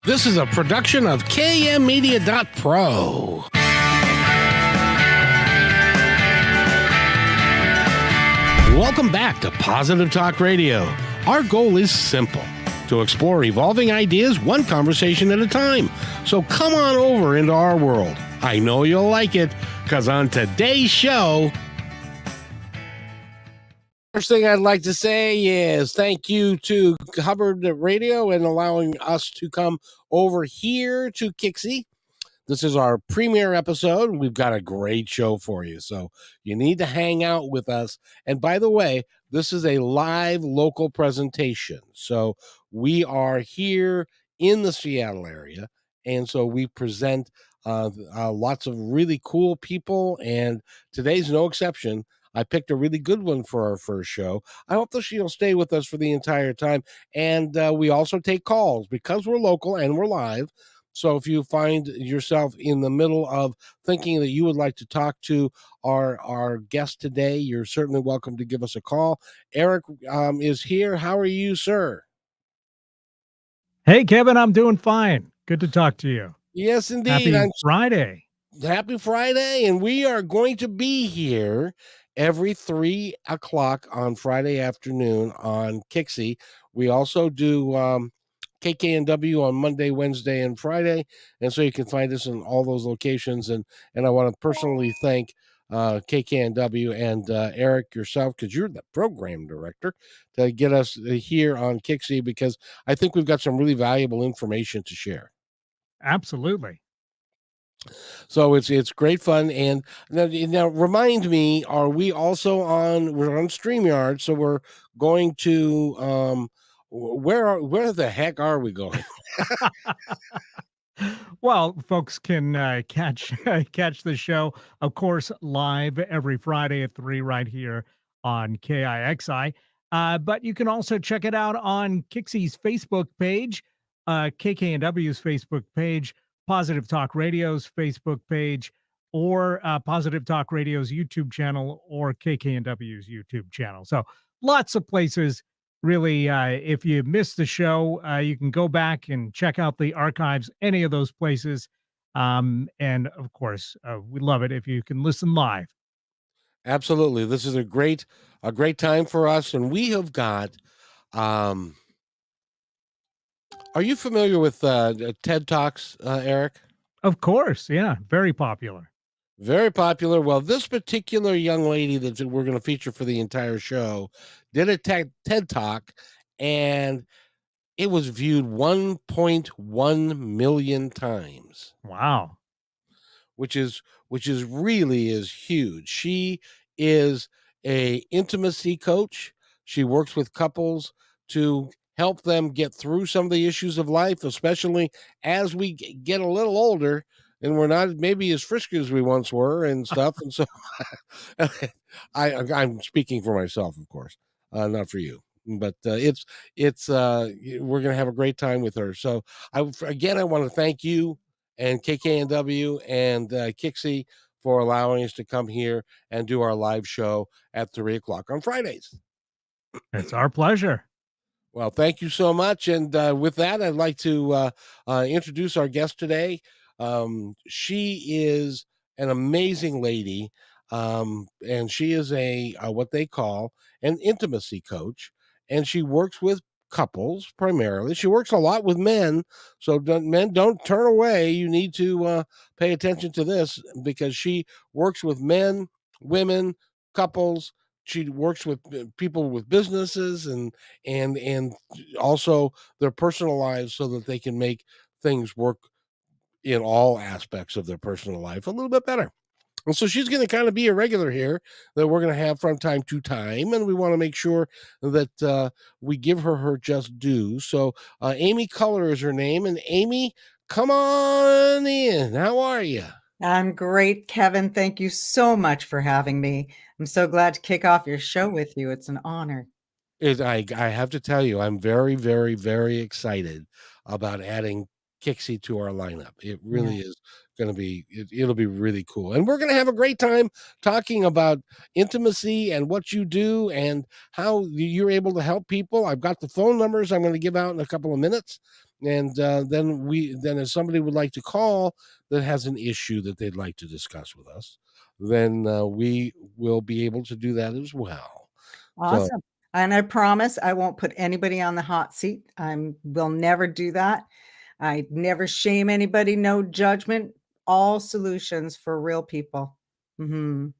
This is a production of KMmedia.pro. Welcome back to Positive Talk Radio. Our goal is simple: to explore evolving ideas one conversation at a time. So come on over into our world. I know you'll like it, because on today's show, first thing I'd like to say is thank you to Hubbard Radio and allowing us to come over here to Kixie. This is our premiere episode. We've got a great show for you, so you need to hang out with us. And by the way, this is a live local presentation. So we are here in the Seattle area, and so we present lots of really cool people, and today's no exception. I picked a really good one for our first show. I hope that she'll stay with us for the entire time. And we also take calls because we're local and we're live. So if you find yourself in the middle of thinking that you would like to talk to our guest today, you're certainly welcome to give us a call. Eric is here. How are you, sir? Hey, Kevin, I'm doing fine. Good to talk to you. Yes, indeed. Happy Friday. Happy Friday. And we are going to be here every 3 o'clock on Friday afternoon on Kixie. We also do KKNW on Monday, Wednesday, and Friday. And so you can find us in all those locations. And I want to personally thank KKNW and Eric, yourself, because you're the program director, to get us here on Kixie, because I think we've got some really valuable information to share. Absolutely. So it's great fun. And now remind me, are we also we're on StreamYard, so we're going to where the heck are we going? Well, folks can catch the show, of course, live every Friday at 3 right here on KIXI. But you can also check it out on Kixie's Facebook page, KKNW's Facebook page, Positive Talk Radio's Facebook page, or Positive Talk Radio's YouTube channel, or KKNW's YouTube channel. So lots of places. Really, if you missed the show, you can go back and check out the archives, any of those places. And of course, we love it if you can listen live. Absolutely. This is a great time for us. And we have got, are you familiar with TED Talks, Eric? Of course. Yeah. Very popular. Very popular. Well, this particular young lady that we're going to feature for the entire show did a TED Talk, and it was viewed 1.1 million times. Wow. Which is really is huge. She is a intimacy coach. She works with couples to help them get through some of the issues of life, especially as we get a little older and we're not maybe as frisky as we once were and stuff. And so I'm speaking for myself, of course, not for you. But it's we're gonna have a great time with her. So I want to thank you and KKNW and Kixie for allowing us to come here and do our live show at 3 o'clock on Fridays. It's our pleasure. Well, thank you so much. And with that, I'd like to introduce our guest today. She is an amazing lady, and she is a what they call an intimacy coach, and she works with couples primarily. She works a lot with men, so men, don't turn away. You need to pay attention to this, because she works with men, women, couples. She works with people with businesses and also their personal lives, so that they can make things work in all aspects of their personal life a little bit better. And so she's going to kind of be a regular here that we're going to have from time to time. And we want to make sure that we give her just due. So Amy Culler is her name. And Amy, come on in. How are you? I'm great, Kevin. Thank you so much for having me. I'm so glad to kick off your show with you. It's an honor. I have to tell you, I'm very, very, very excited about adding Kixie to our lineup. It really is it'll be really cool, and we're going to have a great time talking about intimacy and what you do and how you're able to help people. I've got the phone numbers I'm going to give out in a couple of minutes, and then if somebody would like to call that has an issue that they'd like to discuss with us, then we will be able to do that as well. So Awesome. And I promise I won't put anybody on the hot seat. Will never do that. I never shame anybody, no judgment, all solutions for real people. Mhm.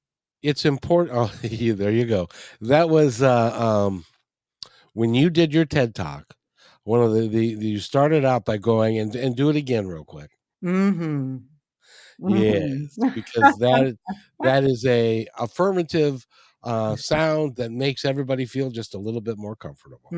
it's important. Oh, there you go. That was when you did your TED talk. One of you started out by going and do it again real quick. Mhm. Yes, Mhm. because that is a affirmative sound that makes everybody feel just a little bit more comfortable.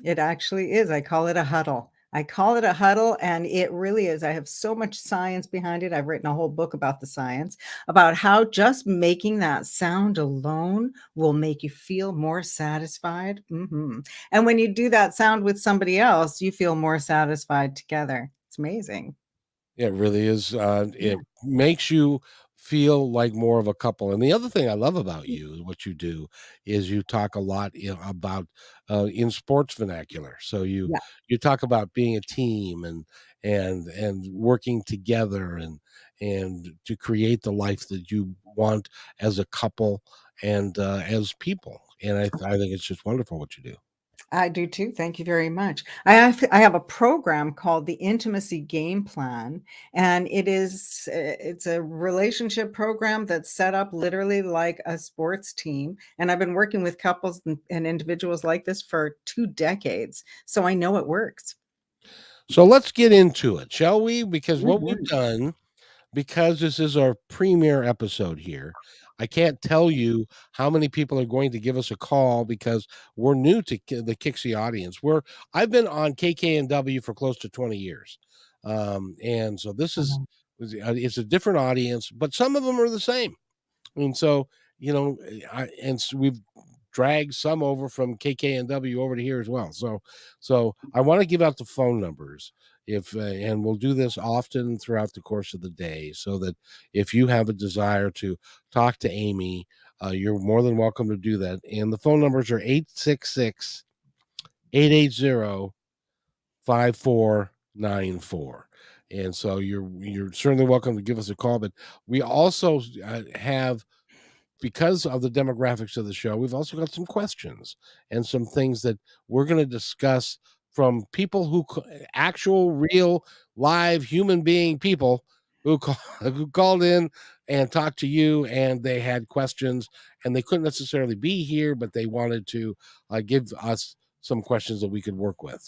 It actually is. I call it a huddle. I call it a huddle, and it really is. I have so much science behind it. I've written a whole book about the science, about how just making that sound alone will make you feel more satisfied. And when you do that sound with somebody else, you feel more satisfied together. It's amazing. It really is. Yeah. It makes you feel like more of a couple. And the other thing I love about you, what you do, is you talk a lot about in sports vernacular. So Yeah. you talk about being a team and working together and to create the life that you want as a couple and as people. And I think it's just wonderful what you do. I do too. Thank you very much. I have a program called the Intimacy Game Plan, and it's a relationship program that's set up literally like a sports team. And I've been working with couples and individuals like this for 2 decades, so I know it works. So let's get into it, shall we? Because what we've Mhm. done, because this is our premiere episode here, I can't tell you how many people are going to give us a call because we're new to the Kixie audience. I've been on KKNW for close to 20 years. And so this is Uh-huh. it's a different audience, but some of them are the same. And so, we've dragged some over from KKNW over to here as well. So I want to give out the phone numbers if and we'll do this often throughout the course of the day so that if you have a desire to talk to Amy, you're more than welcome to do that. And the phone numbers are 866-880-5494. And so you're certainly welcome to give us a call, but we also have, because of the demographics of the show, we've also got some questions and some things that we're going to discuss from people actual, real, live human being people who called in and talked to you, and they had questions, and they couldn't necessarily be here, but they wanted to give us some questions that we could work with.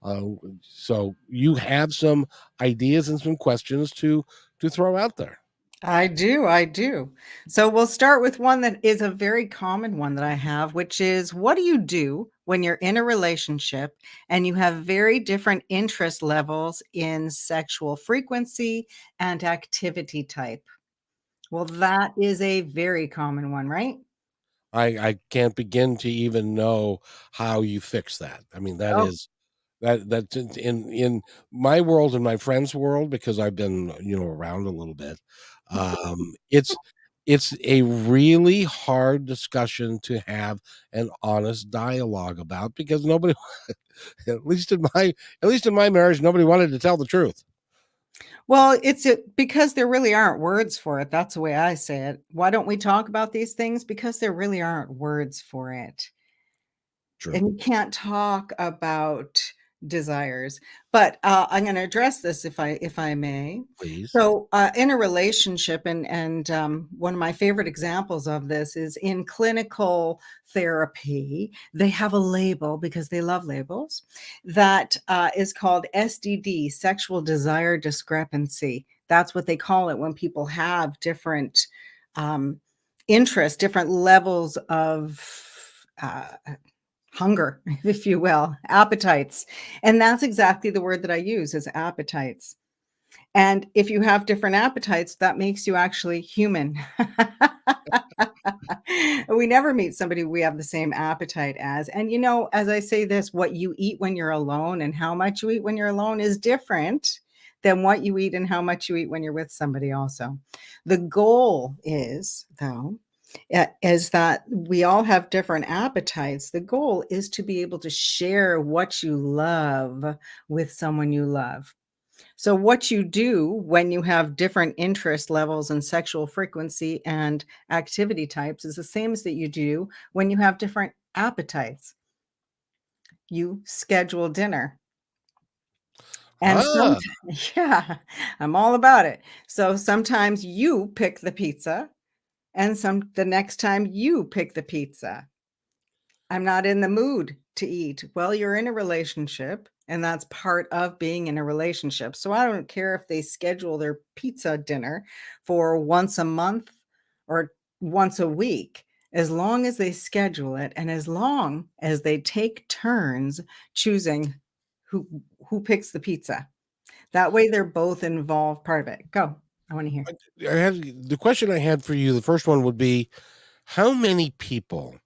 Uh, so you have some ideas and some questions to throw out there. I do, I do. So we'll start with one that is a very common one that I have, which is, what do you do when you're in a relationship and you have very different interest levels in sexual frequency and activity type? Well, that is a very common one, right? I can't begin to even know how you fix that. I mean, that Oh, is that's in my world and my friends' world, because I've been, around a little bit. It's a really hard discussion to have an honest dialogue about because nobody at least in my marriage, nobody wanted to tell the truth. well, because there really aren't words for it. That's the way I say it. Why don't we talk about these things? Because there really aren't words for it. True. And you can't talk about desires. But, I'm gonna address this if I may. Please. So, in a relationship, one of my favorite examples of this is in clinical therapy, they have a label, because they love labels, that, is called SDD, sexual desire discrepancy. That's what they call it when people have different, um, interests, different levels of, hunger, if you will, appetites. And that's exactly the word that I use, is appetites. And if you have different appetites, that makes you actually human. We never meet somebody we have the same appetite as. And as I say this, what you eat when you're alone and how much you eat when you're alone is different than what you eat and how much you eat when you're with somebody also. The goal is, though, is that we all have different appetites. The goal is to be able to share what you love with someone you love. So, what you do when you have different interest levels and sexual frequency and activity types is the same as that you do when you have different appetites. You schedule dinner. And some Ah, yeah, I'm all about it. So sometimes you pick the pizza and the next time you pick the pizza. I'm not in the mood to eat. Well, you're in a relationship, and that's part of being in a relationship. So I don't care if they schedule their pizza dinner for once a month or once a week, as long as they schedule it and as long as they take turns choosing who who picks the pizza. That way they're both involved part of it. Go. I want to hear. I had the question I had for you. The first one would be, how many people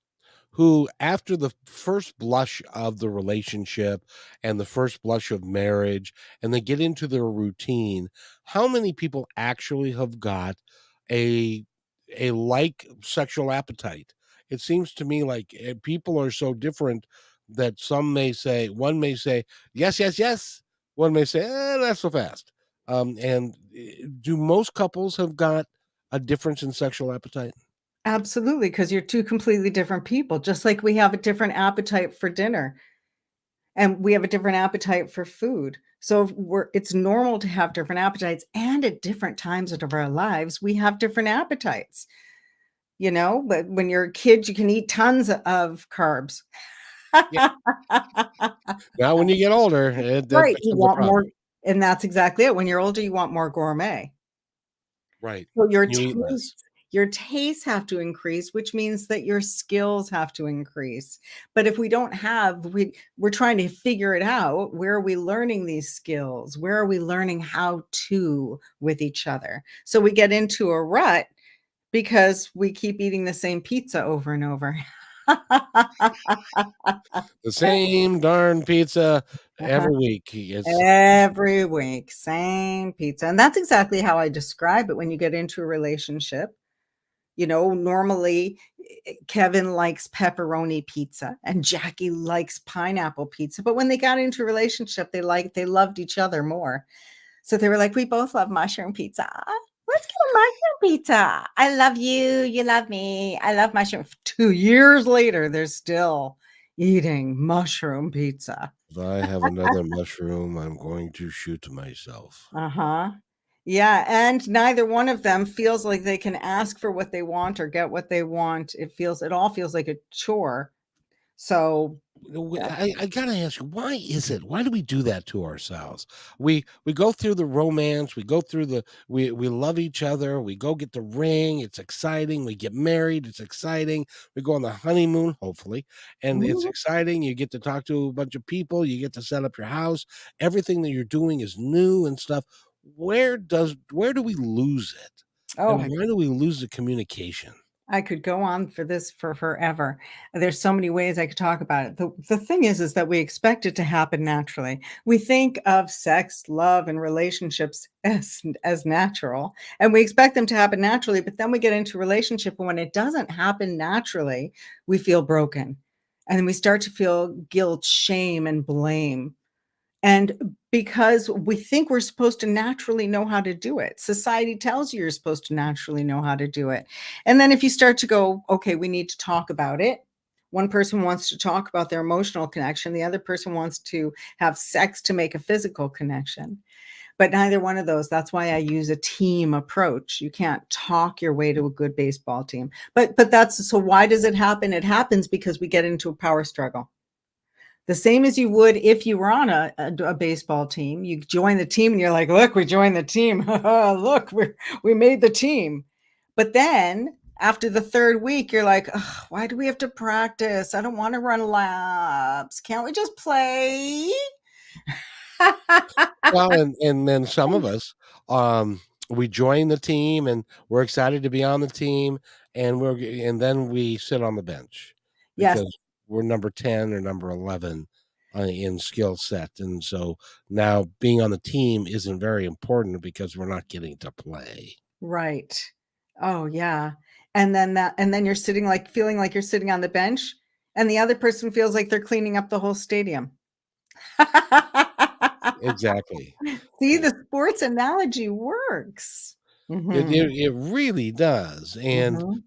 who, after the first blush of the relationship and the first blush of marriage, and they get into their routine, how many people actually have got a like sexual appetite? It seems to me like people are so different that one may say yes, yes, yes. One may say not so fast. And do most couples have got a difference in sexual appetite? Absolutely, because you're 2 completely different people, just like we have a different appetite for dinner, and we have a different appetite for food. So if it's normal to have different appetites, and at different times of our lives, we have different appetites, but when you're a kid, you can eat tons of carbs. Now, when you get older, that Right, you becomes a want more problem. and that's exactly it. When you're older, you want more gourmet. Right. So You eat less. your tastes have to increase, which means that your skills have to increase. But if we don't have we're trying to figure it out, where are we learning these skills? Where are we learning how to with each other? So we get into a rut because we keep eating the same pizza over and over. The same darn pizza Uh-huh. every week. It's Every week, same pizza. And that's exactly how I describe it when you get into a relationship. Normally Kevin likes pepperoni pizza and Jackie likes pineapple pizza. But when they got into a relationship, they loved each other more. So they were like, we both love mushroom pizza. Let's get a mushroom pizza. I love you. You love me. I love mushroom. 2 years later, they're still eating mushroom pizza. if I have another mushroom, I'm going to shoot myself. Uh-huh. Yeah, and neither one of them feels like they can ask for what they want or get what they want. It all feels like a chore. So, yeah. I gotta ask you, why is it? Why do we do that to ourselves? We go through the romance, we go through we love each other, we go get the ring, it's exciting, we get married, it's exciting, we go on the honeymoon, hopefully, and it's Mhm. exciting. You get to talk to a bunch of people, you get to set up your house, everything that you're doing is new and stuff. Where do we lose it? Oh, And why do we lose the communication? I could go on for this for forever. There's so many ways I could talk about it. The thing is that we expect it to happen naturally. We think of sex, love, and relationships as natural, and we expect them to happen naturally, but then we get into a relationship, and when it doesn't happen naturally, we feel broken. And then we start to feel guilt, shame, and blame. And because we think we're supposed to naturally know how to do it. Society tells you you're supposed to naturally know how to do it. And then if you start to go, okay, we need to talk about it. One person wants to talk about their emotional connection. The other person wants to have sex to make a physical connection. But neither one of those. That's why I use a team approach. You can't talk your way to a good baseball team. But that's so why does it happen? It happens because we get into a power struggle. The same as you would if you were on a baseball team. You join the team and you're like, "Look, we joined the team. Look, we made the team." But then after the 3rd week, you're like, "Ugh, why do we have to practice? I don't wanna run laps. Can't we just play?" Well, and then some of us, we join the team and we're excited to be on the team, and then we sit on the bench Yes. because we're number 10 or number 11, in skill set. And so now being on the team isn't very important because we're not getting to play. Right. Oh, yeah. And then you're sitting like feeling like you're sitting on the bench, and the other person feels like they're cleaning up the whole stadium. Exactly. See, the sports analogy works. It, Mhm. it, it really does. And Mhm.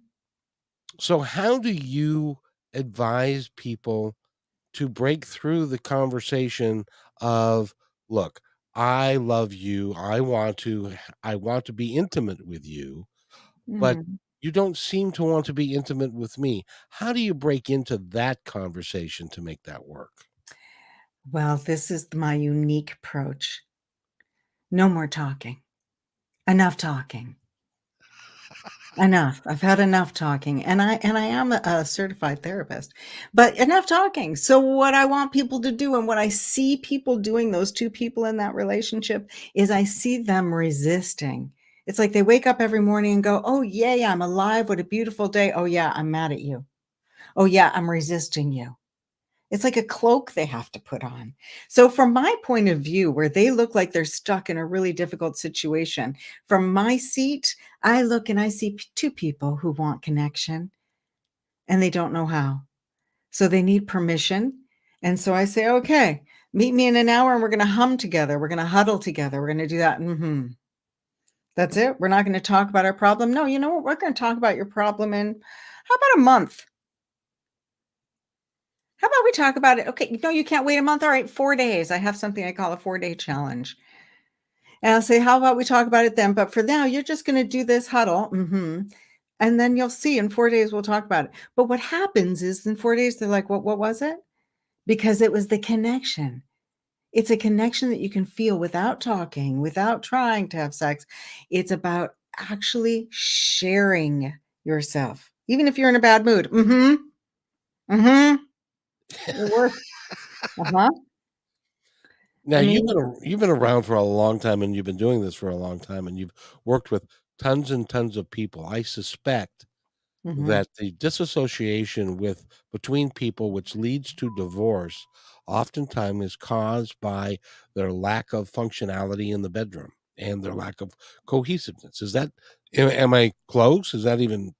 so, how do you advise people to break through the conversation of, look, I love you. I want to be intimate with you, but Mhm. you don't seem to want to be intimate with me. How do you break into that conversation to make that work? Well, this is my unique approach. No more talking. Enough talking. Enough. I've had enough talking, and I am a certified therapist, but enough talking. So what I want people to do and what I see people doing, those 2 people in that relationship, is I see them resisting. It's like they wake up every morning and go, "Oh, yay, I'm alive. What a beautiful day. Oh, yeah, I'm mad at you. Oh, yeah, I'm resisting you." It's like a cloak they have to put on. So from my point of view, where they look like they're stuck in a really difficult situation, from my seat, I look and I see 2 people who want connection and they don't know how. So they need permission. And so I say, "Okay, meet me in an hour and we're gonna hum together. We're gonna huddle together. We're gonna do that. Mhm. That's it. We're not gonna talk about our problem. No, you know what? We're gonna talk about your problem in how about a month? How about we talk about it? Okay, no, you can't wait a month. All right, 4 days. I have something I call a 4-day challenge. And I'll say, how about we talk about it then? But for now, you're just going to do this huddle. And then you'll see in 4 days, we'll talk about it. But what happens is in 4 days, they're like, what was it? Because it was the connection. It's a connection that you can feel without talking, without trying to have sex. It's about actually sharing yourself, even if you're in a bad mood. Mm-hmm. It works. Uh-huh. Now I mean, you've been around for a long time, and you've been doing this for a long time, and you've worked with tons and tons of people. I suspect mhm. that the disassociation between people, which leads to divorce, oftentimes is caused by their lack of functionality in the bedroom and their lack of cohesiveness. Am I close? Is that even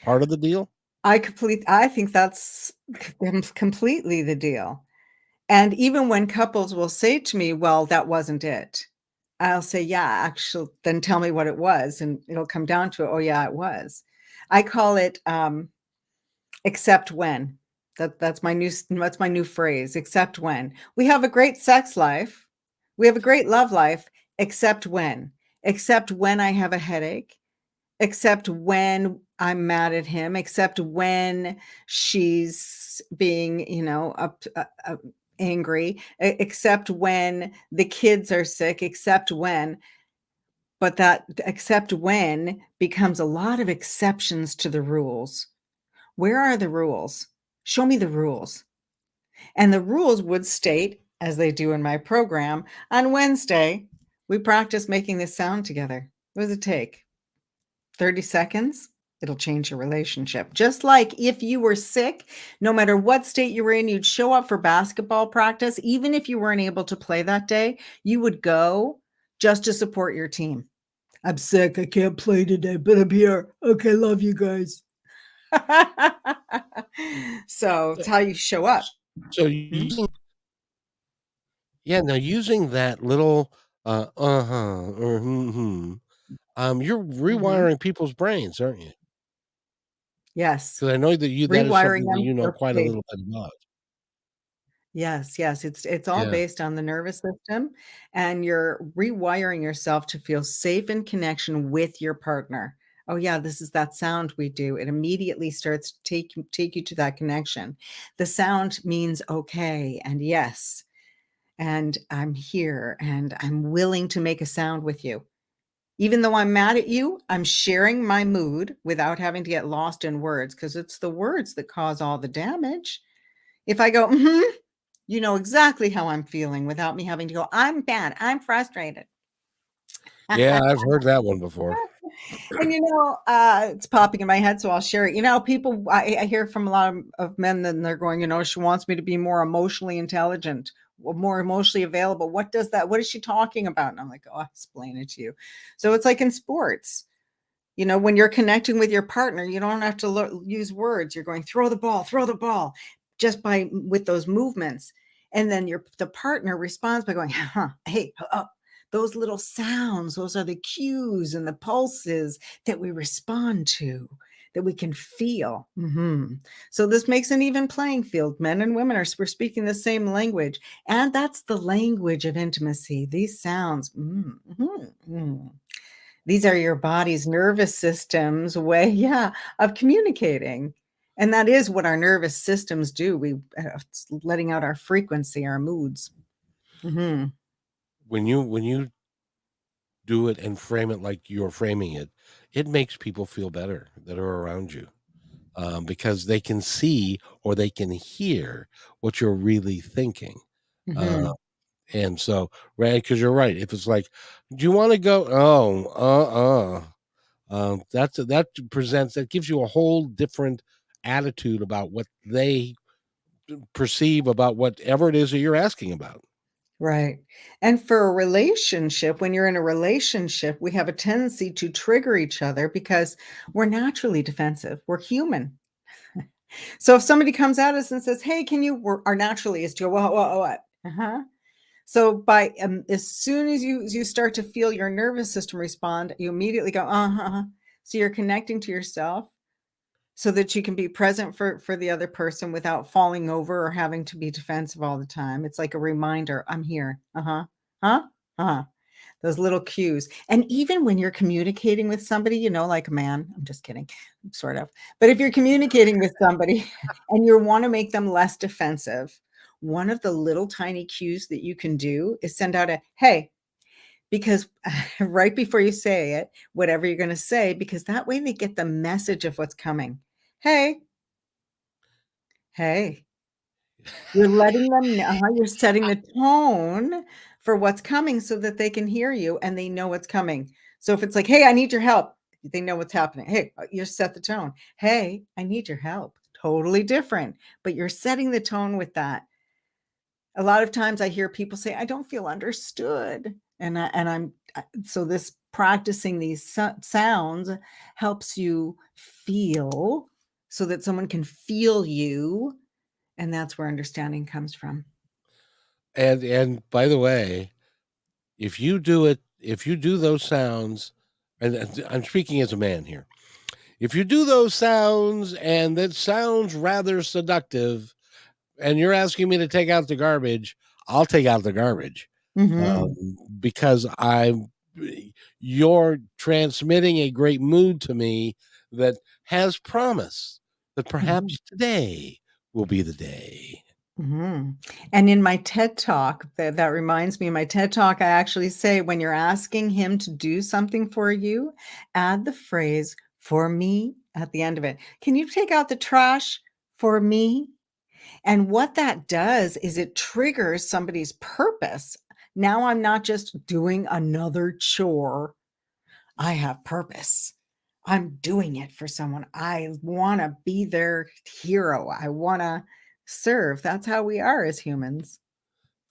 part of the deal? I think that's completely the deal. And even when couples will say to me, "Well, that wasn't it." I'll say, "Yeah, actually, then tell me what it was," and it'll come down to, "Oh, yeah, it was." I call it, "except when." That's my new phrase, "except when." We have a great sex life. We have a great love life, except when. Except when I have a headache. Except when I'm mad at him, except when she's being, angry, except when the kids are sick, except when. But that except when becomes a lot of exceptions to the rules. Where are the rules? Show me the rules. And the rules would state, as they do in my program, on Wednesday, we practice making this sound together. What does it take? 30 seconds, it'll change your relationship. Just like if you were sick, no matter what state you were in, you'd show up for basketball practice. Even if you weren't able to play that day, you would go just to support your team. I'm sick. I can't play today, but I'm here. Okay, love you guys. So it's how you show up. So Hmm? yeah, now using that little uh-huh or you're Hmm. rewiring people's brains, aren't you? Yes. Because I know that is Rewiring something that them you know for quite a play. little bit about. Yes, yes, it's all Yeah. based on the nervous system, and you're rewiring yourself to feel safe in connection with your partner. Oh yeah, this is that sound we do. It immediately starts to take you to that connection. The sound means okay and yes, and I'm here and I'm willing to make a sound with you. Even though I'm mad at you, I'm sharing my mood without having to get lost in words because it's the words that cause all the damage. If I go, you know exactly how I'm feeling without me having to go, "I'm bad, I'm frustrated." Yeah, I've heard that one before. And it's popping in my head, so I'll share it. People, I hear from a lot of men, then they're going, she wants me to be more emotionally intelligent, more emotionally available. What is she talking about? And I'm like, oh, I'll explain it to you. So it's like in sports. When you're connecting with your partner, you don't have to use words. You're going, throw the ball, just with those movements. And then the partner responds by going, hey, those little sounds, those are the cues and the pulses that we respond to, that we can feel. So this makes an even playing field. Men and women we're speaking the same language. And that's the language of intimacy. These sounds. These are your body's nervous system's way, of communicating. And that is what our nervous systems do. It's letting out our frequency, our moods. When you do it and frame it like you're framing it, it makes people feel better that are around you, because they can see or they can hear what you're really thinking. Uh, and so, right, because you're right. If it's like, do you want to go? Oh, that gives you a whole different attitude about what they perceive about whatever it is that you're asking about. Right. And for a relationship, when you're in a relationship, we have a tendency to trigger each other because we're naturally defensive. We're human. So if somebody comes at us and says, hey, our naturally is to go, what? So as soon as you start to feel your nervous system respond, you immediately go, So you're connecting to yourself so that you can be present for the other person without falling over or having to be defensive all the time. It's like a reminder, I'm here. Those little cues. And even when you're communicating with somebody, like a man, I'm just kidding, sort of. But if you're communicating with somebody and you want to make them less defensive, one of the little tiny cues that you can do is send out a, hey, because right before you say it, whatever you're going to say, because that way they get the message of what's coming. Hey, you're letting them know, you're setting the tone for what's coming so that they can hear you and they know what's coming. So if it's like, hey, I need your help, they know what's happening. Hey, you set the tone. Hey, I need your help. Totally different, but you're setting the tone with that. A lot of times I hear people say, I don't feel understood. So this practicing these sounds helps you feel so that someone can feel you. And that's where understanding comes from. And by the way, if you do those sounds, and I'm speaking as a man here, if you do those sounds and that sounds rather seductive, and you're asking me to take out the garbage, I'll take out the garbage, because you're transmitting a great mood to me that has promise that perhaps today will be the day. And in my TED Talk, that reminds me, in my TED Talk, I actually say, when you're asking him to do something for you, add the phrase "for me" at the end of it. Can you take out the trash for me? And what that does is it triggers somebody's purpose. Now I'm not just doing another chore. I have purpose. I'm doing it for someone. I want to be their hero. I want to serve. That's how we are as humans.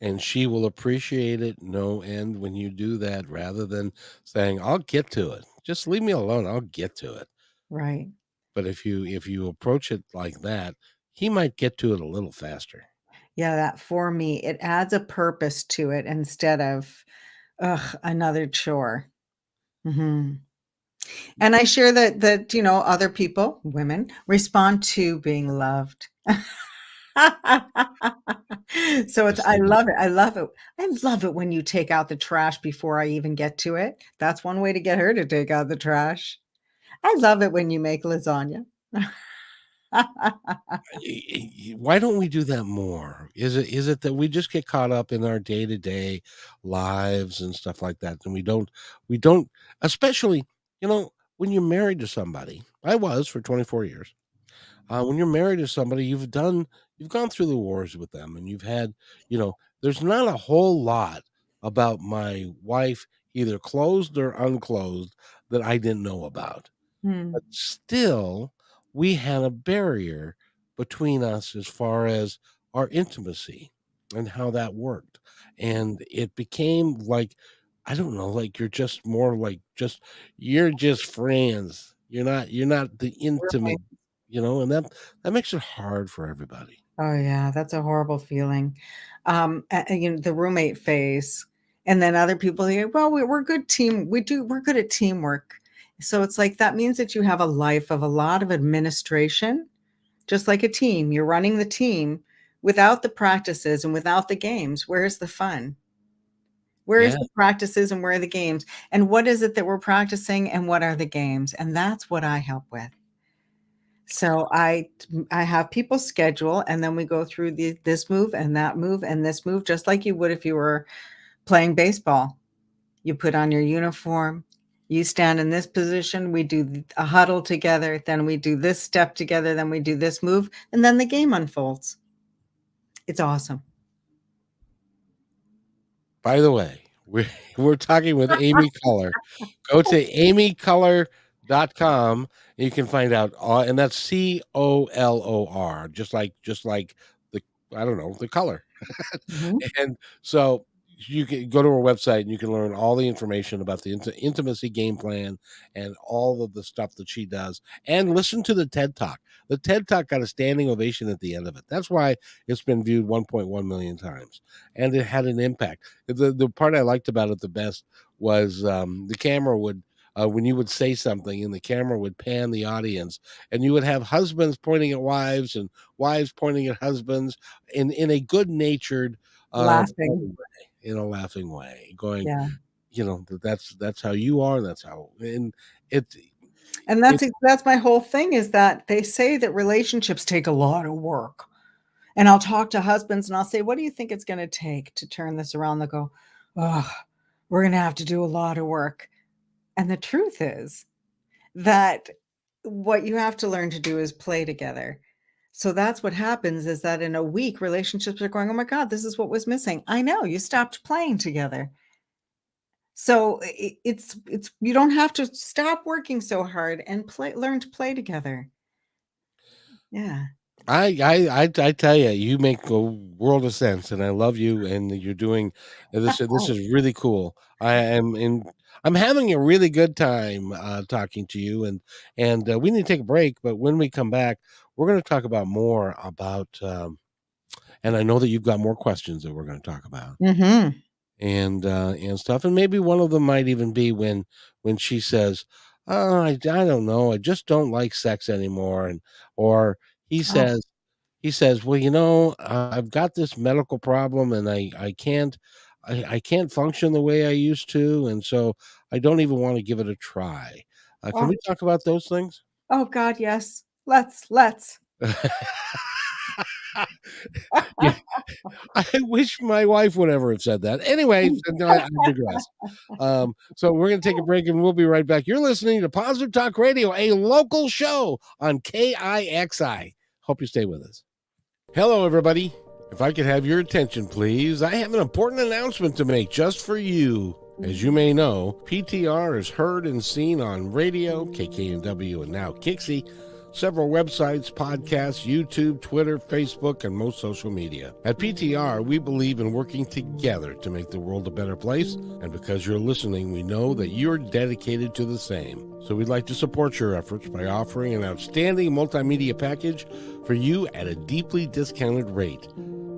And she will appreciate it no end when you do that, rather than saying, I'll get to it. Just leave me alone. I'll get to it. Right. But if you approach it like that, he might get to it a little faster. Yeah, that for me, it adds a purpose to it instead of, another chore. And I share that other people, women, respond to being loved. So Yes, I they do. love it. I love it. I love it when you take out the trash before I even get to it. That's one way to get her to take out the trash. I love it when you make lasagna. Why don't we do that more? Is it that we just get caught up in our day-to-day lives and stuff like that, and we don't, especially, when you're married to somebody. I was for 24 years. When you're married to somebody, you've gone through the wars with them, and you've had, there's not a whole lot about my wife either closed or unclosed, that I didn't know about. Hmm. But still, we had a barrier between us as far as our intimacy and how that worked. And it became like, I don't know, like you're just more like you're just friends. You're not the intimate, Right. and that makes it hard for everybody. Oh, yeah, that's a horrible feeling. The roommate phase, and then other people say, "Well, we're good team. We're good at teamwork." So it's like that means that you have a life of a lot of administration, just like a team. You're running the team without the practices and without the games. Where's the fun? Where's Yeah. the practices and where are the games? And what is it that we're practicing and what are the games? And that's what I help with. So I have people schedule, and then we go through this move and that move and this move, just like you would if you were playing baseball. You put on your uniform, you stand in this position, we do a huddle together, then we do this step together, then we do this move, and then the game unfolds. It's awesome. By the way, we're talking with Amy Color. Go to amycolor.com and you can find out all, and that's COLOR, just like the, I don't know, the color. Mhm. And so you can go to her website and you can learn all the information about the intimacy game plan and all of the stuff that she does, and listen to the TED Talk. The TED Talk got a standing ovation at the end of it. That's why it's been viewed 1.1 million times, and it had an impact. The part I liked about it the best was the camera would, when you would say something and the camera would pan the audience, and you would have husbands pointing at wives and wives pointing at husbands in a good natured, Laughing. funny way, in a laughing way, going, Yeah. that's how you are. That's how, and it, And it, that's my whole thing is that they say that relationships take a lot of work. And I'll talk to husbands and I'll say, "What do you think it's gonna take to turn this around?" They'll go, "Oh, we're gonna have to do a lot of work." And the truth is that what you have to learn to do is play together. So that's what happens is that in a week, relationships are going, "Oh my god, this is what was missing." I know, you stopped playing together. So it's you don't have to stop working so hard and learn to play together. Yeah. I tell you, you make a world of sense, and I love you, and you're doing this. This is really cool. I'm having a really good time talking to you, and we need to take a break. But when we come back, we're going to talk about more about, and I know that you've got more questions that we're going to talk about, Mhm. and stuff, and maybe one of them might even be when she says, "Oh, I don't know, I just don't like sex anymore," and or he Oh, says. Well, I've got this medical problem and I can't function the way I used to, and so I don't even want to give it a try." Can oh, we talk about those things? oh god, yes. Let's. Yeah, I wish my wife would ever have said that. Anyway, no, I digress. So we're going to take a break and we'll be right back. You're listening to Positive Talk Radio, a local show on KIXI. Hope you stay with us. Hello, everybody. If I could have your attention, please, I have an important announcement to make just for you. As you may know, PTR is heard and seen on radio, KKNW, and now Kixie, several websites, podcasts, YouTube, Twitter, Facebook, and most social media. At PTR, we believe in working together to make the world a better place, and because you're listening, we know that you're dedicated to the same. So we'd like to support your efforts by offering an outstanding multimedia package for you at a deeply discounted rate.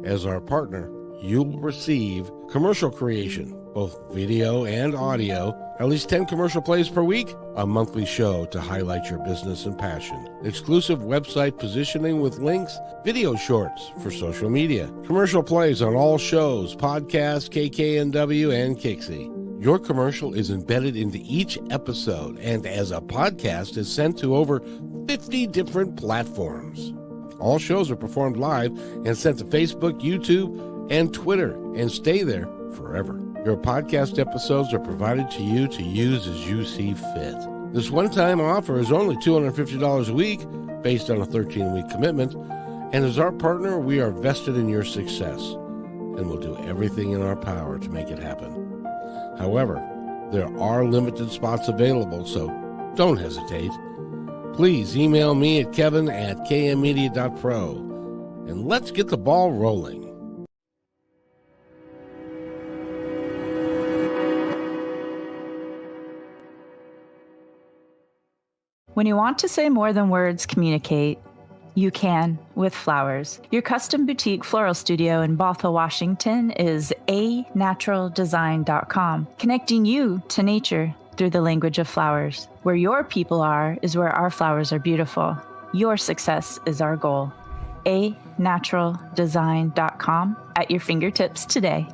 As our partner, you'll receive commercial creation, both video and audio, at least 10 commercial plays per week, a monthly show to highlight your business and passion, exclusive website positioning with links, video shorts for social media, commercial plays on all shows, podcasts, KKNW, and Kixie. Your commercial is embedded into each episode and as a podcast is sent to over 50 different platforms. All shows are performed live and sent to Facebook, YouTube, and Twitter and stay there forever. Your podcast episodes are provided to you to use as you see fit. This one-time offer is only $250 a week based on a 13-week commitment, and as our partner, we are vested in your success and will do everything in our power to make it happen. However, There are limited spots available, so don't hesitate. Please email me at kevin@kmmedia.pro, and let's get the ball rolling. When you want to say more than words communicate, you can with flowers. Your custom boutique floral studio in Bothell, Washington is anaturaldesign.com, connecting you to nature through the language of flowers. Where your people are is where our flowers are beautiful. Your success is our goal. anaturaldesign.com at your fingertips today.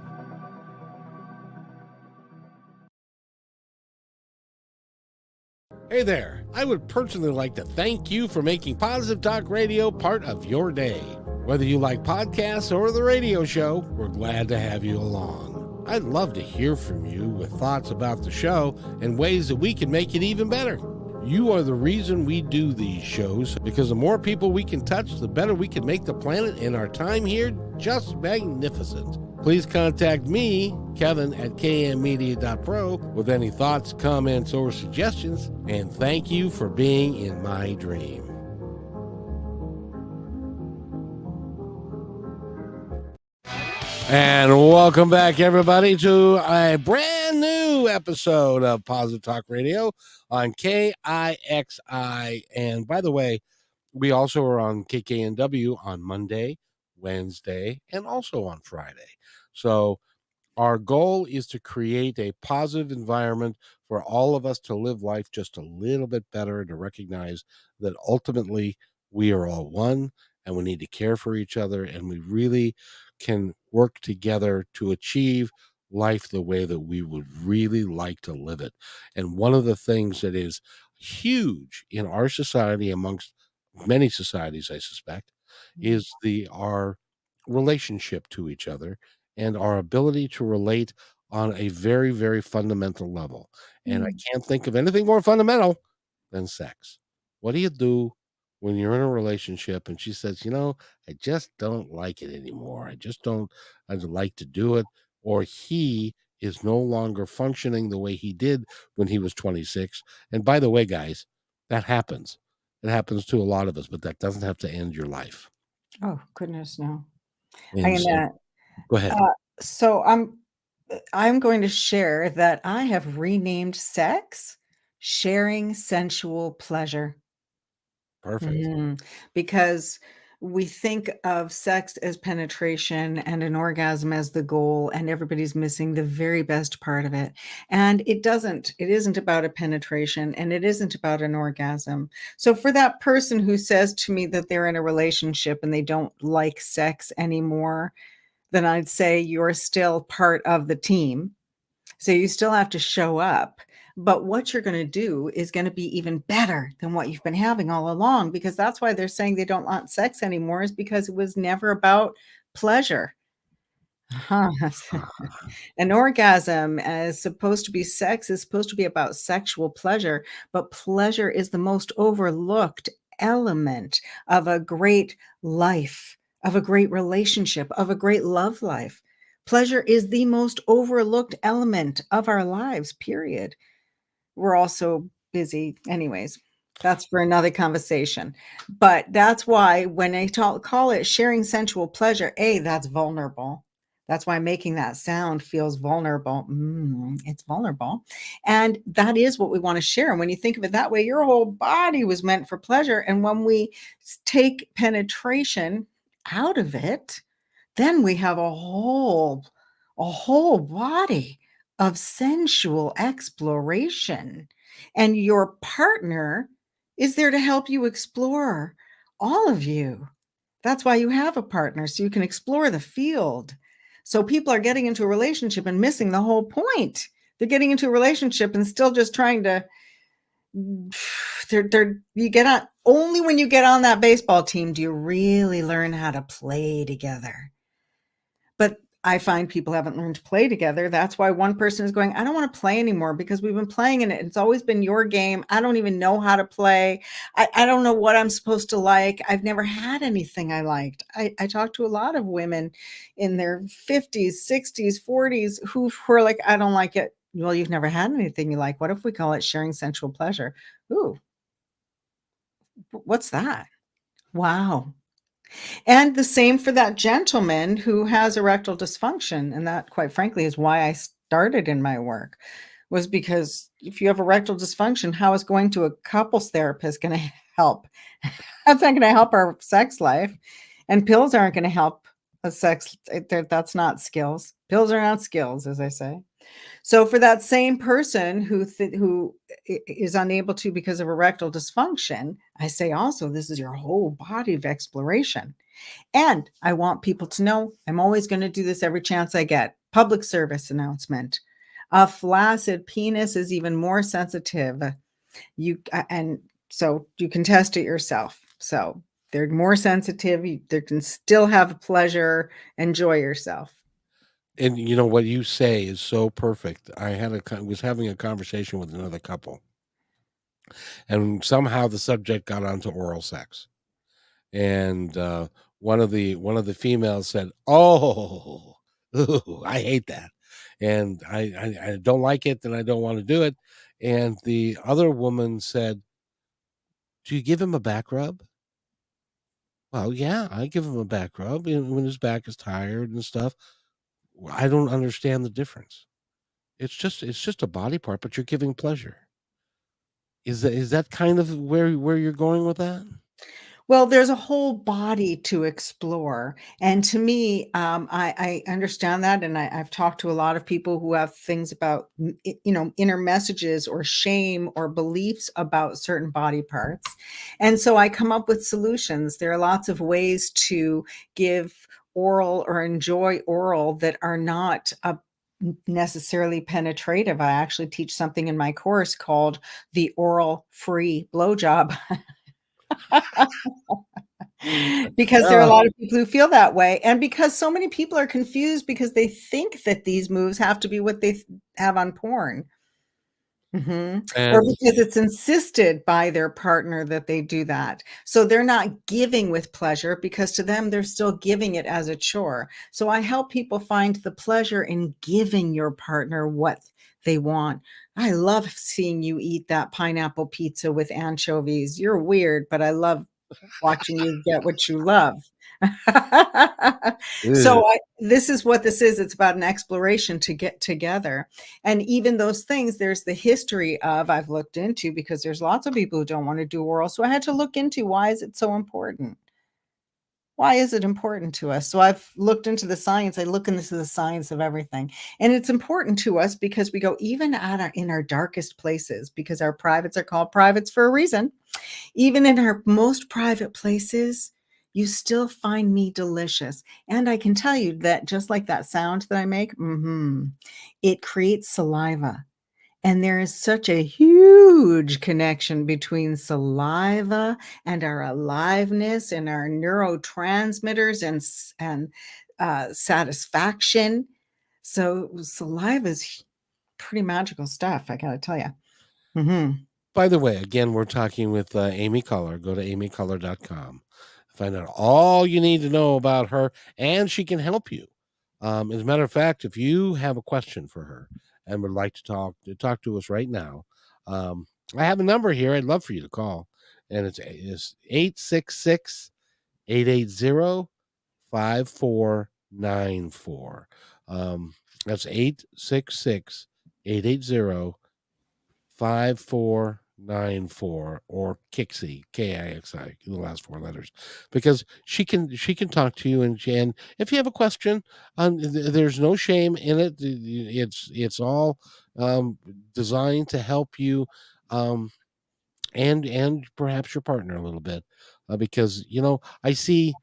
Hey there, I would personally like to thank you for making Positive Talk Radio part of your day. Whether you like podcasts or the radio show, we're glad to have you along. I'd love to hear from you with thoughts about the show and ways that we can make it even better. You are the reason we do these shows, because the more people we can touch, the better we can make the planet and our time here just magnificent. Please contact me, Kevin, at kmmedia.pro with any thoughts, comments, or suggestions, and thank you for being in my dream. And welcome back, everybody, to a brand new episode of Positive Talk Radio on KIXI. And by the way, we also are on KKNW on Monday, Wednesday, and also on Friday. So our goal is to create a positive environment for all of us to live life just a little bit better, and to recognize that ultimately we are all one and we need to care for each other, and we really can work together to achieve life the way that we would really like to live it. And one of the things that is huge in our society, amongst many societies, I suspect, is our relationship to each other and our ability to relate on a very, very fundamental level. And I can't think of anything more fundamental than sex. What do you do when you're in a relationship and she says, I just don't like it anymore. I'd like to do it. Or he is no longer functioning the way he did when he was 26. And by the way, guys, that happens. It happens to a lot of us, but that doesn't have to end your life. Oh, goodness, no. And so, go ahead. So I'm going to share that I have renamed sex sharing sensual pleasure. Perfect. Because we think of sex as penetration and an orgasm as the goal, and everybody's missing the very best part of it. And it isn't about a penetration, and it isn't about an orgasm. So for that person who says to me that they're in a relationship and they don't like sex anymore, then I'd say you're still part of the team. So you still have to show up. But what you're going to do is going to be even better than what you've been having all along, because that's why they're saying they don't want sex anymore, is because it was never about pleasure. An orgasm is supposed to be sex, is supposed to be about sexual pleasure, but pleasure is the most overlooked element of a great life, of a great relationship, of a great love life. Pleasure is the most overlooked element of our lives, period. We're all so busy. Anyways, that's for another conversation. But that's why when I call it sharing sensual pleasure, that's vulnerable. That's why making that sound feels vulnerable. It's vulnerable. And that is what we want to share. And when you think of it that way, your whole body was meant for pleasure. And when we take penetration out of it, then we have a whole body of sensual exploration. And your partner is there to help you explore all of you. That's why you have a partner, so you can explore the field. So people are getting into a relationship and missing the whole point. They're getting into a relationship and still just trying to you get on only when you get on that baseball team do you really learn how to play together. But I find people haven't learned to play together. That's why one person is going, I don't want to play anymore, because we've been playing in it. It's always been your game. I don't even know how to play. I don't know what I'm supposed to like. I've never had anything I liked. I talked to a lot of women in their 50s, 60s, 40s who were like, I don't like it. Well, you've never had anything you like. What if we call it sharing sensual pleasure? Ooh, what's that? Wow. And the same for that gentleman who has erectile dysfunction, and that, quite frankly, is why I started in my work, was because if you have erectile dysfunction, how is going to a couples therapist gonna help? That's not gonna help our sex life, and pills aren't gonna help a sex that's not skills. Pills are not skills, as I say. So for that same person who is unable to because of erectile dysfunction, I say also, this is your whole body of exploration. And I want people to know I'm always going to do this every chance I get. Public service announcement. A flaccid penis is even more sensitive. And so you can test it yourself. So they're more sensitive. They can still have pleasure. Enjoy yourself. And you know what you say is so perfect. Was having a conversation with another couple, and somehow the subject got onto oral sex. And one of the females said, "Oh, ooh, I hate that, and I don't like it, and I don't want to do it." And the other woman said, "Do you give him a back rub?" Well, yeah, I give him a back rub when his back is tired and stuff. Well, I don't understand the difference. It's just a body part, but you're giving pleasure. Is that kind of where you're going with that? Well, there's a whole body to explore, and to me, I understand that, and I've talked to a lot of people who have things about, inner messages or shame or beliefs about certain body parts, and so I come up with solutions. There are lots of ways to give oral or enjoy oral that are not necessarily penetrative. I actually teach something in my course called the oral free blowjob. Because there are a Yeah, lot of people who feel that way, and because so many people are confused because they think that these moves have to be what they have on porn. Or and because it's insisted by their partner that they do that. So they're not giving with pleasure because to them, they're still giving it as a chore. So I help people find the pleasure in giving your partner what they want. I love seeing you eat that pineapple pizza with anchovies. You're weird, but I love watching you get what you love. ugh. So this is what this is. It's about an exploration to get together. And even those things, there's the history of I've looked into because there's lots of people who don't want to do oral. So I had to look into why is it so important? Why is it important to us? So I've looked into the science. I look into the science of everything. And it's important to us because we go even in our darkest places because our privates are called privates for a reason. Even in our most private places, you still find me delicious. And I can tell you that just like that sound that I make, it creates saliva. And there is such a huge connection between saliva and our aliveness and our neurotransmitters and satisfaction. So saliva is pretty magical stuff, I gotta tell you. By the way, again, we're talking with Amy Culler. Go to amyculler.com. Find out all you need to know about her, and she can help you. As a matter of fact, if you have a question for her and would like to talk to us right now, I have a number here. I'd love for you to call, and it's 866-880-5494. That's 866-880-5494, or Kixi, Kixi, the last four letters, because she can talk to you, and if you have a question, there's no shame in it. It's all designed to help you, um, and perhaps your partner a little bit, because I see.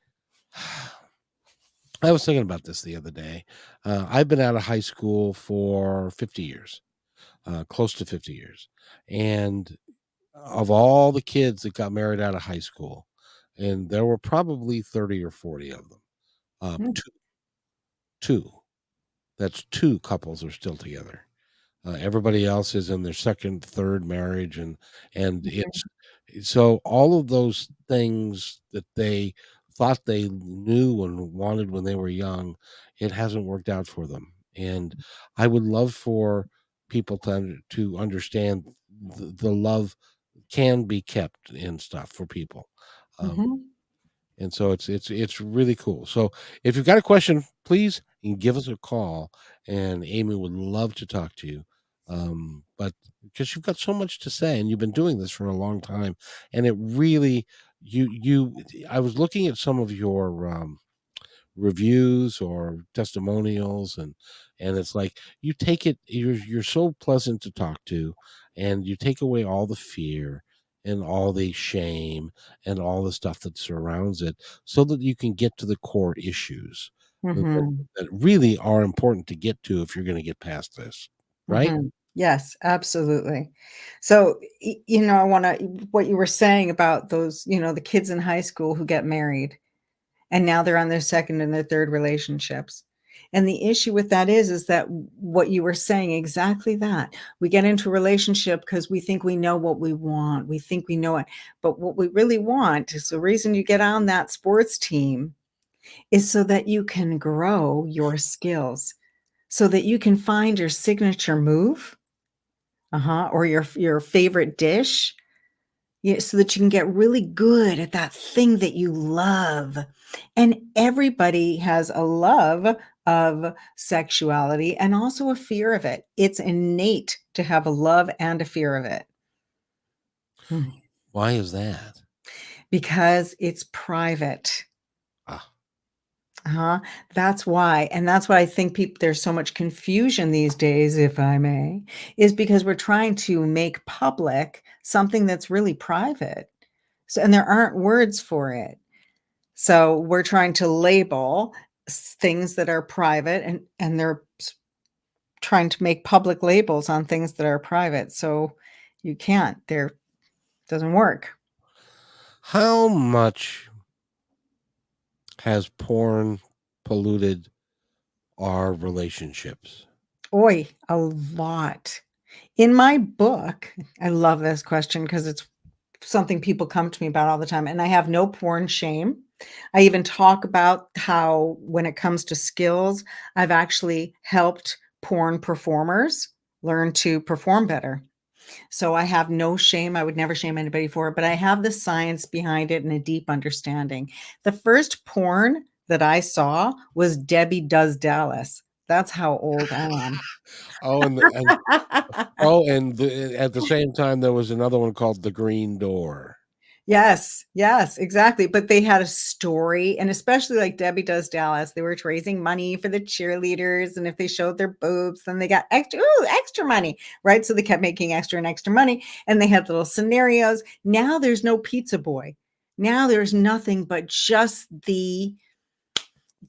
I was thinking about this the other day. I've been out of high school for 50 years, close to 50 years. And of all the kids that got married out of high school, and there were probably 30 or 40 of them, Mhm. two, that's two couples are still together. Everybody else is in their second, third marriage, and it's so all of those things that they thought they knew and wanted when they were young, it hasn't worked out for them. And I would love for people to understand the love can be kept in stuff for people. Mhm. And so it's really cool. So if you've got a question, please give us a call, and Amy would love to talk to you. But because you've got so much to say, and you've been doing this for a long time, and it really, you I was looking at some of your reviews or testimonials, and it's like you take it, you're so pleasant to talk to, and you take away all the fear and all the shame and all the stuff that surrounds it, so that you can get to the core issues Mhm. that really are important to get to if you're going to get past this, right? Mhm. Yes, absolutely. So, I want to, what you were saying about those, the kids in high school who get married and now they're on their second and their third relationships. And the issue with that is that what you were saying, exactly that. We get into a relationship because we think we know what we want. We think we know it. But what we really want is the reason you get on that sports team is so that you can grow your skills, so that you can find your signature move, or your favorite dish, yeah, so that you can get really good at that thing that you love. And everybody has a love of sexuality and also a fear of it. It's innate to have a love and a fear of it. Mm. Why is that? Because it's private. Ah, Uh-huh. That's why. And that's why I think people, there's so much confusion these days, if I may, is because we're trying to make public something that's really private. So, and there aren't words for it. So we're trying to label things that are private, and they're trying to make public labels on things that are private. So you can't. There doesn't work. how much has porn polluted our relationships? Oi, a lot. In my book, I love this question because it's something people come to me about all the time, and I have no porn shame. I even talk about how when it comes to skills, I've actually helped porn performers learn to perform better. So I have no shame. I would never shame anybody for it, but I have the science behind it and a deep understanding. The first porn that I saw was Debbie Does Dallas. That's how old I am. Oh, at the same time, there was another one called The Green Door. Yes, yes, exactly, but they had a story, and especially like Debbie Does Dallas, they were raising money for the cheerleaders, and if they showed their boobs, then they got extra money, right? So they kept making extra and extra money, and they had little scenarios. Now there's no pizza boy. Now there's nothing but just the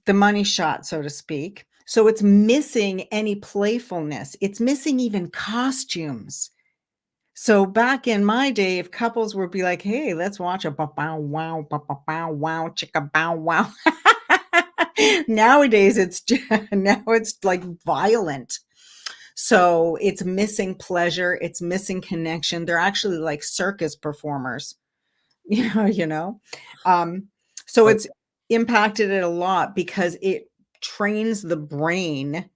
money shot, so to speak. So it's missing any playfulness. It's missing even costumes. So back in my day, if couples would be like, "Hey, let's watch a ba bow wow, chicka bow wow." Nowadays, now it's like violent. So it's missing pleasure, it's missing connection. They're actually like circus performers, you know. Um, so Oh, it's impacted it a lot because it trains the brain.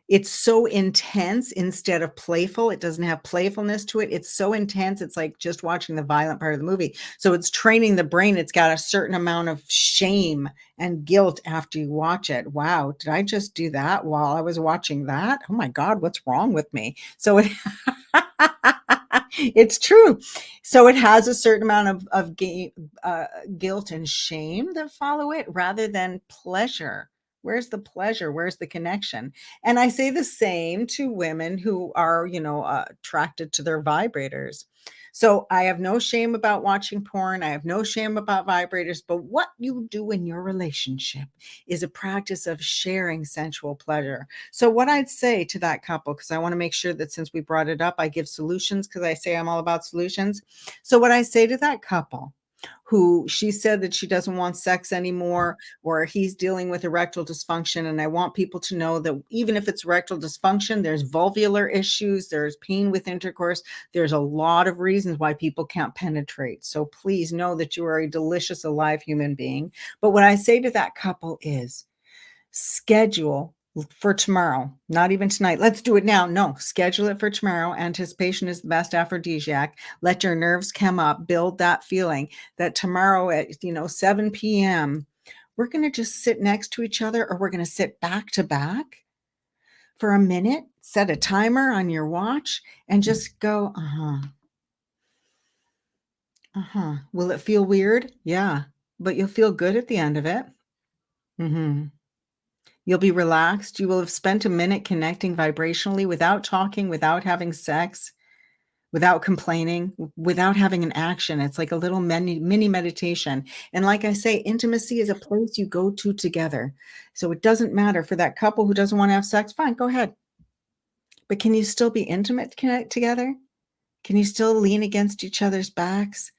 It's so intense instead of playful. It doesn't have playfulness to it. It's so intense. It's like just watching the violent part of the movie. So it's training the brain. It's got a certain amount of shame and guilt after you watch it. Wow, did I just do that while I was watching that? Oh my God, what's wrong with me? So it it's true. So it has a certain amount of guilt and shame that follow it rather than pleasure. Where's the pleasure? Where's the connection? And I say the same to women who are, attracted to their vibrators. So I have no shame about watching porn. I have no shame about vibrators. But what you do in your relationship is a practice of sharing sensual pleasure. So, what I'd say to that couple, because I want to make sure that since we brought it up, I give solutions because I say I'm all about solutions. So, what I say to that couple, who she said that she doesn't want sex anymore, or he's dealing with erectile dysfunction. And I want people to know that even if it's erectile dysfunction, there's vulvular issues, there's pain with intercourse, there's a lot of reasons why people can't penetrate. So please know that you are a delicious, alive human being. But what I say to that couple is schedule for tomorrow, not even tonight. Let's do it now. No, schedule it for tomorrow. Anticipation is the best aphrodisiac. Let your nerves come up, build that feeling that tomorrow at 7 p.m. we're going to just sit next to each other, or we're going to sit back to back for a minute, set a timer on your watch and just go, uh-huh. Uh-huh. Will it feel weird? Yeah, but you'll feel good at the end of it. Mhm. You'll be relaxed. You will have spent a minute connecting vibrationally without talking, without having sex, without complaining, without having an action. It's like a little mini meditation. And like I say, intimacy is a place you go to together. So it doesn't matter for that couple who doesn't want to have sex, fine, go ahead. But can you still be intimate connect together? Can you still lean against each other's backs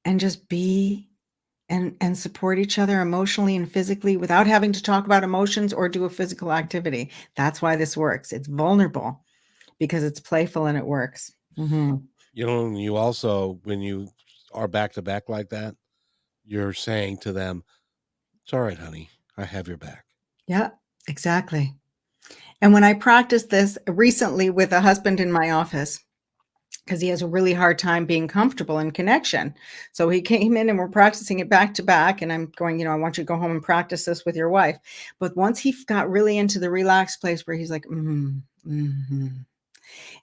and just be and support each other emotionally and physically without having to talk about emotions or do a physical activity? That's why this works. It's vulnerable because it's playful and it works. Mhm. And you also, when you are back to back like that, you're saying to them, "It's all right, honey. I have your back." Yeah, exactly. And when I practiced this recently with a husband in my office, because he has a really hard time being comfortable in connection. So he came in and we're practicing it back to back. And I'm going, I want you to go home and practice this with your wife. But once he got really into the relaxed place where he's like,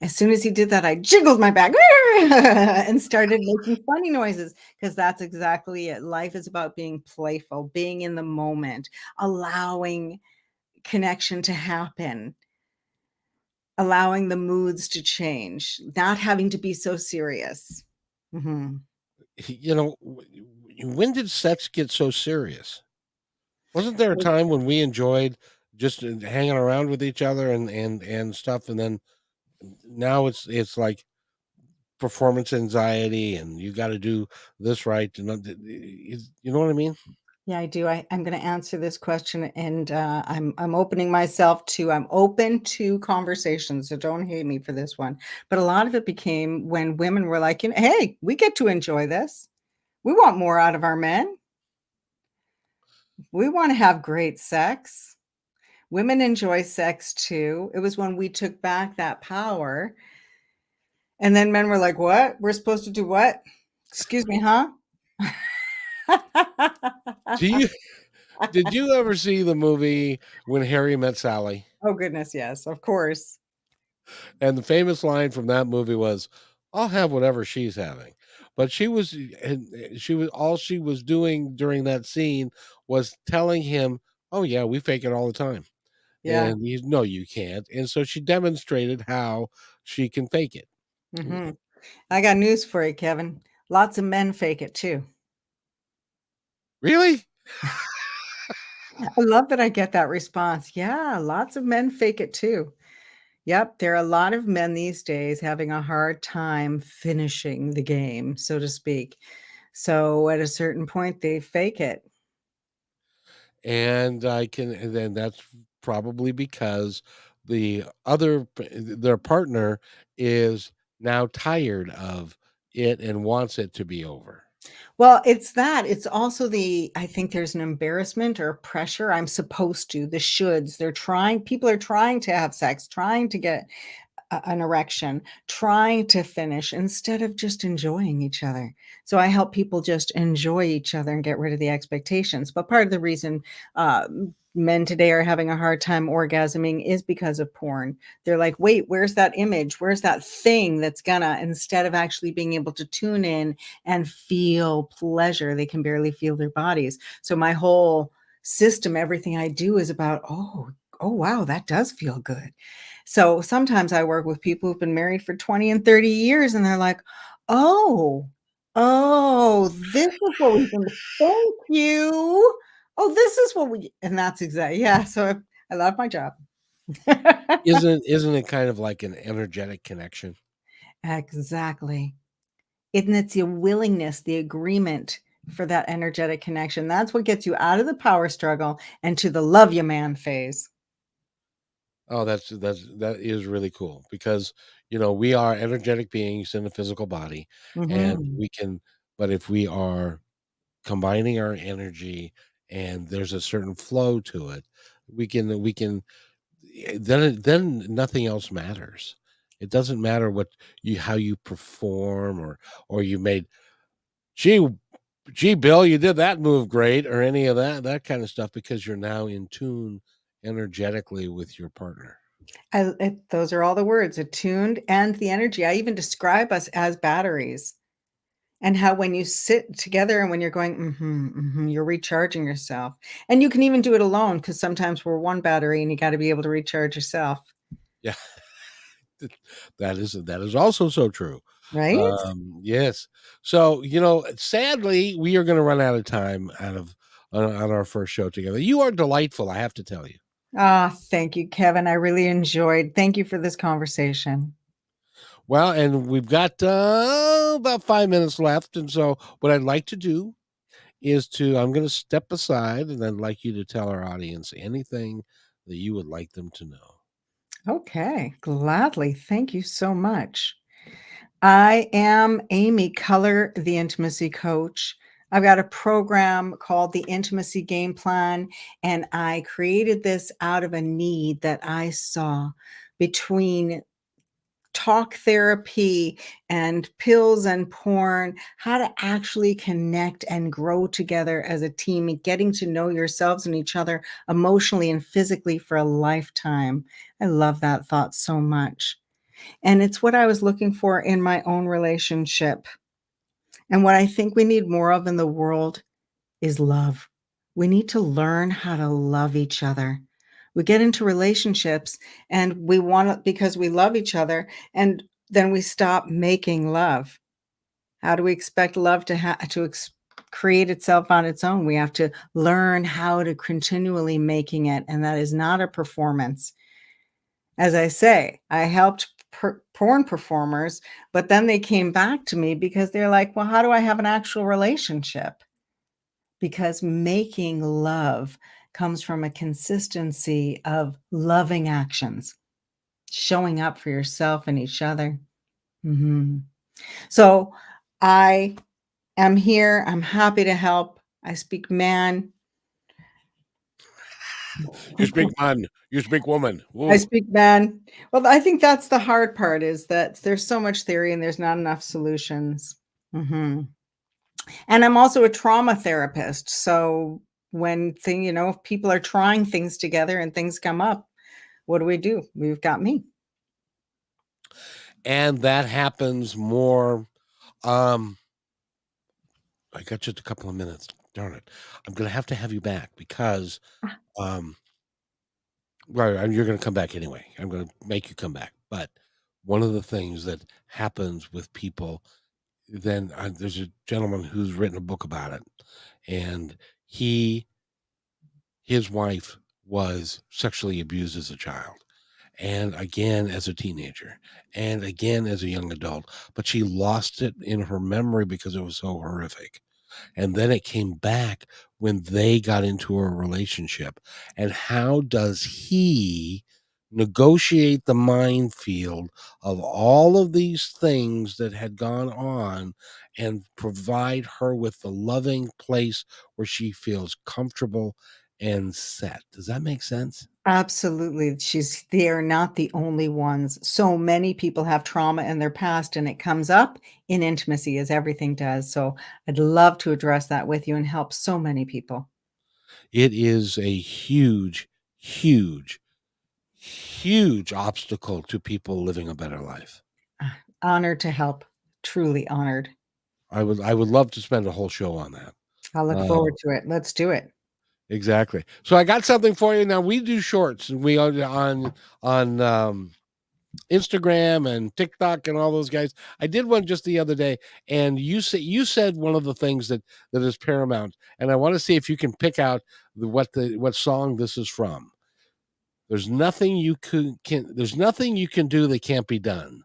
as soon as he did that, I jiggled my back and started making funny noises because that's exactly it. Life is about being playful, being in the moment, allowing connection to happen, allowing the moods to change, not having to be so serious. Mhm. When did sex get so serious? Wasn't there a time when we enjoyed just hanging around with each other and stuff, and then now it's like performance anxiety, and you got to do this right, and you know what I mean? Yeah, I do. I'm going to answer this question, and I'm opening myself to. I'm open to conversation, so don't hate me for this one. But a lot of it became when women were like, "Hey, we get to enjoy this. We want more out of our men. We want to have great sex. Women enjoy sex too." It was when we took back that power, and then men were like, "What? We're supposed to do what? Excuse me, huh?" Do you Did you ever see the movie When Harry Met Sally? Oh goodness, yes, of course. And the famous line from that movie was, "I'll have whatever she's having." But all she was doing during that scene was telling him, "Oh yeah, we fake it all the time." Yeah. And he's, "No, you can't." And so she demonstrated how she can fake it. Mhm. I got news for you, Kevin. Lots of men fake it too. Really? I love that I get that response. Yeah, lots of men fake it too. Yep, there are a lot of men these days having a hard time finishing the game, so to speak. So at a certain point, they fake it. And then that's probably because their partner is now tired of it and wants it to be over. Well, it's that. It's also I think there's an embarrassment or pressure. I'm supposed to, the shoulds. People are trying to have sex, trying to get an erection, trying to finish instead of just enjoying each other. So I help people just enjoy each other and get rid of the expectations. But part of the reason men today are having a hard time orgasming is because of porn. They're like, wait, where's that image? Where's that thing that's gonna, instead of actually being able to tune in and feel pleasure, they can barely feel their bodies. So my whole system, everything I do is about, oh, wow, that does feel good. So sometimes I work with people who've been married for 20 and 30 years, and they're like, "Oh, oh, this is what we've been thank you. Oh, this is what we," and that's exactly, yeah, so I love my job. Isn't it kind of like an energetic connection? Exactly. And it's the willingness, the agreement for that energetic connection. That's what gets you out of the power struggle and to the love you man phase. Oh, that is really cool because, we are energetic beings in a physical body, and Mhm. but if we are combining our energy and there's a certain flow to it, we can then nothing else matters. It doesn't matter how you perform, or you made, gee gee Bill, you did that move great, or any of that kind of stuff, because you're now in tune energetically with your partner. Those are all the words, attuned and the energy. I even describe us as batteries, and how when you sit together and when you're going, you're recharging yourself. And you can even do it alone, because sometimes we're one battery and you got to be able to recharge yourself, Yeah. That is also so true. right? Yes. So, sadly, we are going to run out of time on our first show together. You are delightful, I have to tell you. Ah, thank you, Kevin. I really enjoyed. Thank you for this conversation. Well, and we've got about 5 minutes left. And so what I'd like to do is I'm going to step aside, and I'd like you to tell our audience anything that you would like them to know. Okay, gladly. Thank you so much. I am Amy Color, the intimacy coach. I've got a program called the Intimacy Game Plan, and I created this out of a need that I saw between talk therapy and pills and porn, how to actually connect and grow together as a team and getting to know yourselves and each other emotionally and physically for a lifetime. I love that thought so much. And it's what I was looking for in my own relationship. And what I think we need more of in the world is love. We need to learn how to love each other. We get into relationships and we want it because we love each other, and then we stop making love. How do we expect love to create itself on its own? We have to learn how to continually making it, and that is not a performance. As I say, I helped porn performers, but then they came back to me because they're like, "Well, how do I have an actual relationship?" Because making love comes from a consistency of loving actions, showing up for yourself and each other. Mhm. So I am here. I'm happy to help. I speak man. You speak man, you speak woman. I Ooh. speak man. Well, I think that's the hard part, is that there's so much theory and there's not enough solutions. Mhm. And I'm also a trauma therapist. So if people are trying things together and things come up, what do? We've got me. And that happens more. I got just a couple of minutes. Darn it. I'm going to have you back, because, Ah, um, right, and you're going to come back anyway. I'm going to make you come back. But one of the things that happens with people, then there's a gentleman who's written a book about it, and his wife was sexually abused as a child, and again as a teenager, and again as a young adult, but she lost it in her memory because it was so horrific. And then it came back when they got into a relationship. And how does he negotiate the minefield of all of these things that had gone on, and provide her with the loving place where she feels comfortable and set? Does that make sense? absolutely. They are not the only ones. So many people have trauma in their past, and it comes up in intimacy, as everything does. So I'd love to address that with you and help so many people. It is a huge, huge, huge obstacle to people living a better life. Honored to help. Truly honored. I would love to spend a whole show on that. I'll look Uh, forward to it. Let's do it. exactly. So I got something for you. Now we do shorts, and we are on Instagram and TikTok and all those guys. I did one just the other day, and you said one of the things that is paramount, and I want to see if you can pick out what song this is from. There's nothing there's nothing you can do that can't be done.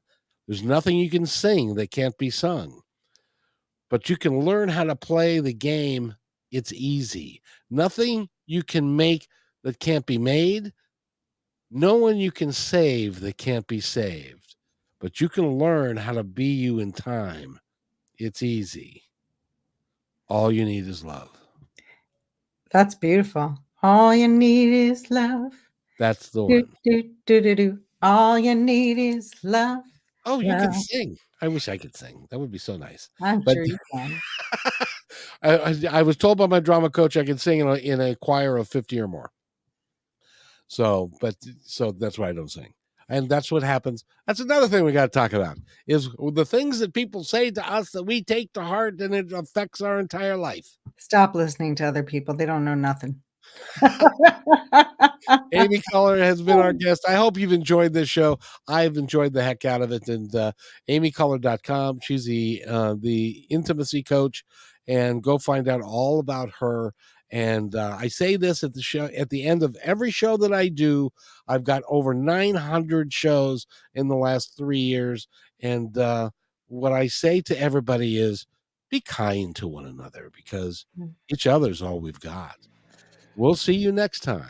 There's nothing you can sing that can't be sung. But you can learn how to play the game. It's easy. Nothing you can make that can't be made. No one you can save that can't be saved. But you can learn how to be you in time. It's easy. All you need is love. That's beautiful. All you need is love. That's the Do, one. do, do, do, do. All you need is love. Oh, you can Love. sing. I wish I could sing. That would be so nice. I'm But sure you can. I was told by my drama coach I could sing in a choir of 50 or more. So that's why I don't sing. And that's what happens. That's another thing we got to talk about is the things that people say to us that we take to heart, and it affects our entire life. Stop listening to other people. They don't know nothing. Amy Collar has been our guest. I hope you've enjoyed this show. I've enjoyed the heck out of it. And amycollar.com. She's the intimacy coach, and go find out all about her. And I say this at the show, at the end of every show that I do. I've got over 900 shows in the last 3 years. And what I say to everybody is be kind to one another, because each other's all we've got. We'll see you next time.